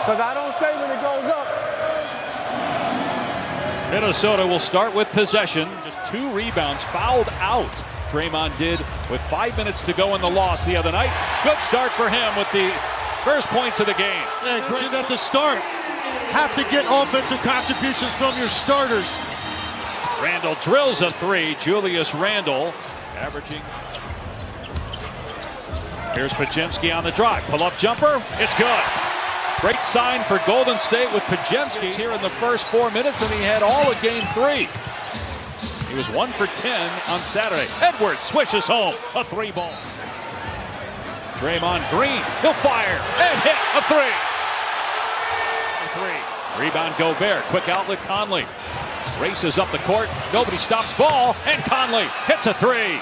because I don't say when it goes up. Minnesota will start with possession. Just 2 rebounds, fouled out. Draymond did with 5 minutes to go in the loss the other night. Good start for him with the first points of the game. Yeah, great at the start. Have to get offensive contributions from your starters. Randle drills a 3. Julius Randle averaging. Here's Podziemski on the drive. Pull-up jumper. It's good. Great sign for Golden State with Podziemski here in the first 4 minutes, and he had all of game 3. He was 1 for 10 on Saturday. Edwards swishes home a 3-ball. Draymond Green, he'll fire and hit a 3. Rebound Gobert, quick outlet Conley. Races up the court, nobody stops ball, and Conley hits a 3.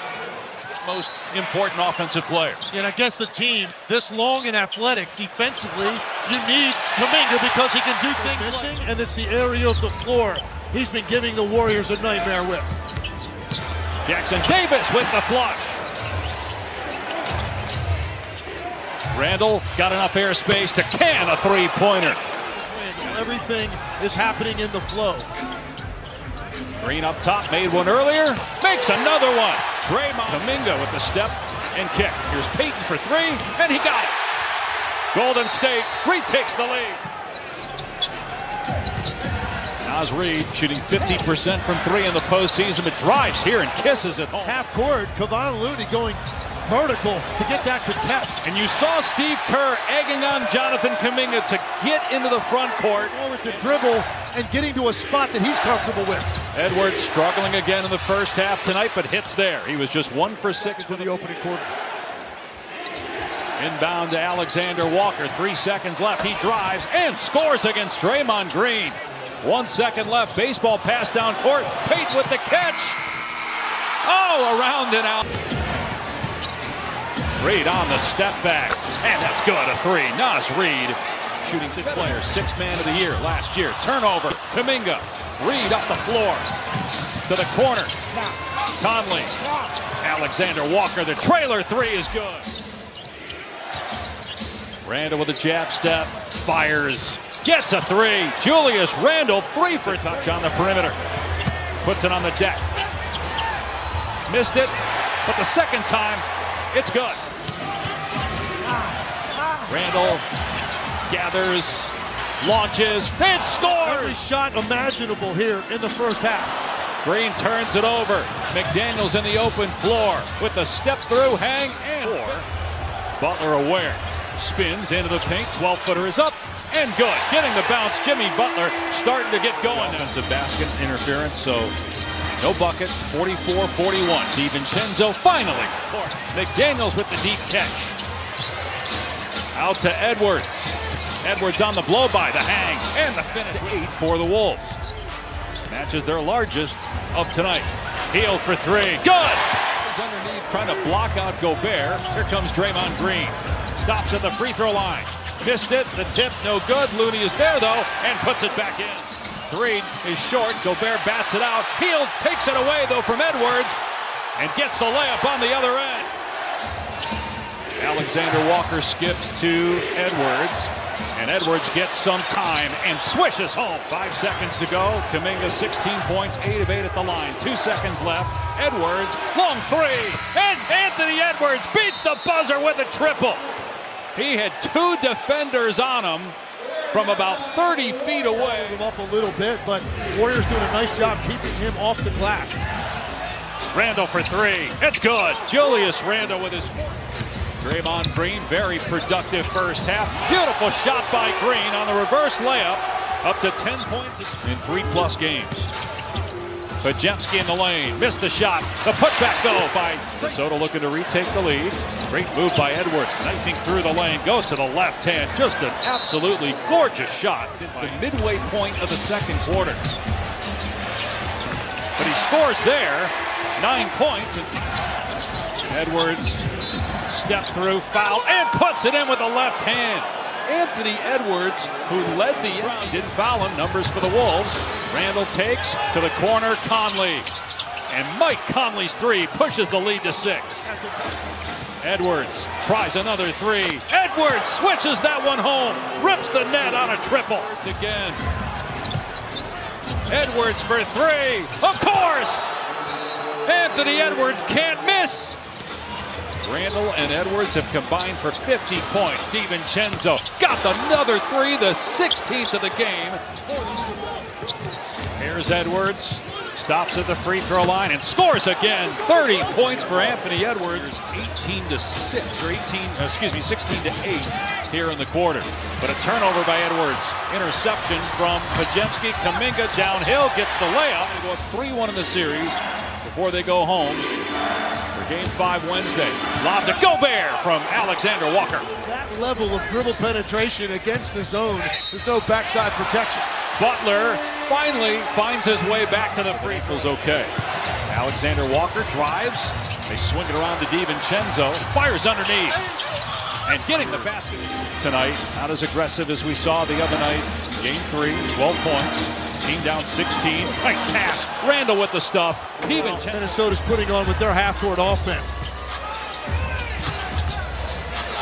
Most important offensive player. And against the team this long and athletic defensively, you need Kuminga because he can do things missing, and it's the area of the floor he's been giving the Warriors a nightmare with. Jackson Davis with the flush. Randle got enough airspace to can a 3-pointer. Everything is happening in the flow. Green up top, made one earlier, makes another one. Draymond Kuminga with the step and kick. Here's Payton for 3, and he got it. Golden State retakes the lead. Naz Reid shooting 50% from 3 in the postseason, but drives here and kisses it home. Half court, Kevon Looney going vertical to get that contest. And you saw Steve Kerr egging on Jonathan Kuminga to get into the front court. Forward to dribble and getting to a spot that he's comfortable with. Edwards struggling again in the first half tonight, but hits there. He was just 1 for 6 for the opening quarter. Inbound to Alexander Walker. 3 seconds left. He drives and scores against Draymond Green. 1 second left. Baseball pass down court. Payton with the catch. Oh, around and out. Reid on the step back. And that's good. A 3. Naz Reid shooting the player. 6th man of the year last year. Turnover. Kuminga. Reid up the floor. To the corner. Conley. Alexander Walker. The trailer 3 is good. Randle with a jab step. Fires. Gets a 3. Julius Randle 3 for a touch on the perimeter. Puts it on the deck. Missed it. But the second time, it's good. Randle gathers, launches, and scores! Every shot imaginable here in the first half. Green turns it over. McDaniels in the open floor with the step through, hang, and 4. Butler aware. Spins into the paint. 12-footer is up and good. Getting the bounce. Jimmy Butler starting to get going. Offensive basket interference, so no bucket. 44-41. DiVincenzo finally. McDaniels with the deep catch. Out to Edwards. Edwards on the blow-by, the hang, and the finish. 8 for the Wolves. Matches their largest of tonight. Hield for 3. Good! He's underneath trying to block out Gobert. Here comes Draymond Green. Stops at the free throw line. Missed it. The tip, no good. Looney is there, though, and puts it back in. 3 is short. Gobert bats it out. Hield takes it away, though, from Edwards, and gets the layup on the other end. Alexander Walker skips to Edwards, and Edwards gets some time and swishes home. 5 seconds to go. Kuminga 16 points, 8 of 8 at the line. 2 seconds left. Edwards, long 3, and Anthony Edwards beats the buzzer with a triple. He had 2 defenders on him from about 30 feet away. Him up a little bit, but Warriors doing a nice job keeping him off the glass. Randle for 3. It's good. Julius Randle with his Draymond Green, very productive first half. Beautiful shot by Green on the reverse layup. Up to 10 points in 3+ games. Podziemski in the lane. Missed the shot. The putback, though, by Minnesota looking to retake the lead. Great move by Edwards. Knifing through the lane. Goes to the left hand. Just an absolutely gorgeous shot. It's the midway point of the second quarter. But he scores there. 9 points. Edwards step through, foul, and puts it in with the left hand. Anthony Edwards, who led the round, didn't foul him. Numbers for the Wolves. Randle takes to the corner. Conley. And Mike Conley's 3 pushes the lead to 6. Edwards tries another three. Edwards switches that one home. Rips the net on a triple. It's again. Edwards for three. Of course! Anthony Edwards can't miss. Randall and Edwards have combined for 50 points. DiVincenzo got another three, the 16th of the game. Here's Edwards. Stops at the free throw line and scores again. 30 points for Anthony Edwards. 16 to 8 here in the quarter. But a turnover by Edwards. Interception from Podziemski. Kuminga downhill gets the layup. They go up 3-1 in the series before they go home for Game 5 Wednesday. Lob to Gobert from Alexander Walker. That level of dribble penetration against the zone, there's no backside protection. Butler finally finds his way back to the free throws. Okay. Alexander Walker drives. They swing it around to DiVincenzo. Fires underneath. And getting the basket tonight. Not as aggressive as we saw the other night. Game 3, 12 points. Team down 16. Nice pass. Randall with the stuff. DiVincenzo. Minnesota's putting on with their half-court offense.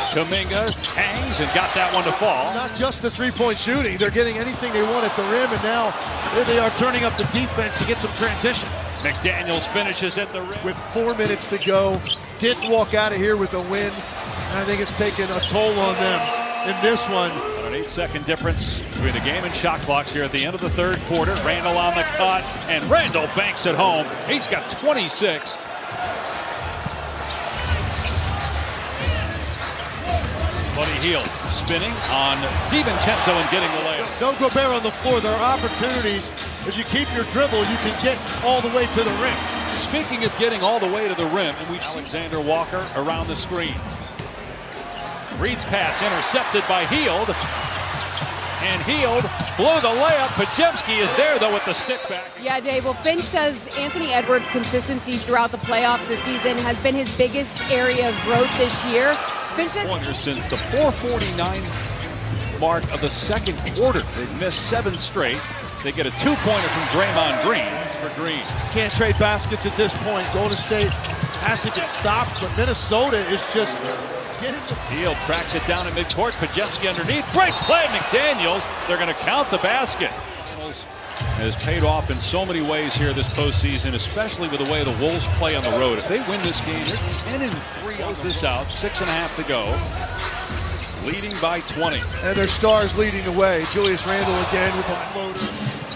Kuminga hangs and got that one to fall. Not just the three-point shooting. They're getting anything they want at the rim, and now they are turning up the defense to get some transition. McDaniels finishes at the rim. With 4 minutes to go, didn't walk out of here with a win, and I think it's taken a toll on them in this one. An 8-second difference between the game and shot clocks here at the end of the third quarter. Randall on the cut, and Randall banks it home. He's got 26. Buddy Hield spinning on DiVincenzo and getting the layup. No Gobert on the floor. There are opportunities. If you keep your dribble, you can get all the way to the rim. Speaking of getting all the way to the rim, and we've seen Alexander Walker around the screen. Reed's pass intercepted by Hield. And Hield blew the layup. Podziemski is there, though, with the stick back. Yeah, Dave. Well, Finch says Anthony Edwards' consistency throughout the playoffs this season has been his biggest area of growth this year. Finch has pointers since the 4:49 mark of the second quarter. They've missed 7 straight. They get a 2-pointer from Draymond Green for Green. Can't trade baskets at this point. Golden State has to get stopped, but Minnesota is just getting the Hield tracks it down in midcourt. Podziemski underneath. Great play, McDaniels. They're going to count the basket. Has paid off in so many ways here this postseason, especially with the way the Wolves play on the road. If they win this game, they're 10-3. Close this out. 6.5 to go. Leading by 20. And their stars leading the way. Julius Randle again with a floater.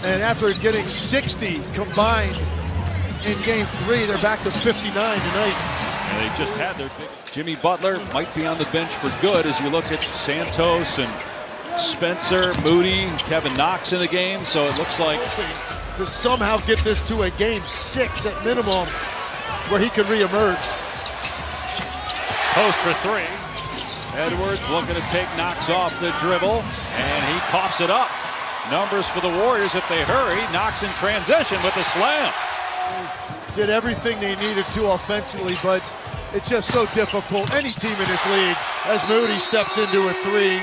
And after getting 60 combined in Game 3, they're back to 59 tonight. And they just had their big. Jimmy Butler might be on the bench for good as you look at Santos and Spencer, Moody, and Kevin Knox in the game. So it looks like to somehow get this to a Game 6 at minimum where he could reemerge. Post for 3. Edwards looking to take Knox off the dribble, and he coughs it up. Numbers for the Warriors if they hurry. Knox in transition with the slam. Did everything they needed to offensively, but it's just so difficult. Any team in this league, as Moody steps into a 3,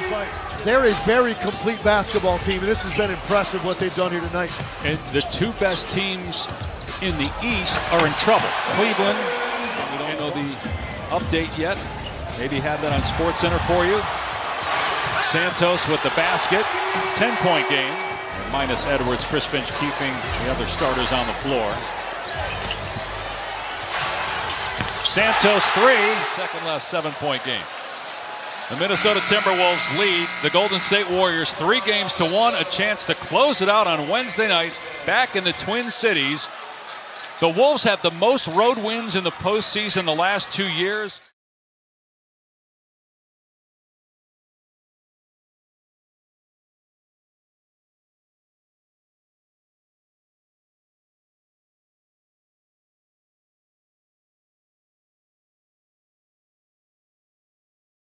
they're a very complete basketball team, and this has been impressive what they've done here tonight. And the 2 best teams in the East are in trouble. Cleveland, we don't know the update yet. Maybe have that on SportsCenter for you. Santos with the basket. 10-point game. And minus Edwards, Chris Finch keeping the other starters on the floor. Santos 3. Second last 7-point game. The Minnesota Timberwolves lead the Golden State Warriors 3-1, a chance to close it out on Wednesday night back in the Twin Cities. The Wolves have the most road wins in the postseason the last 2 years.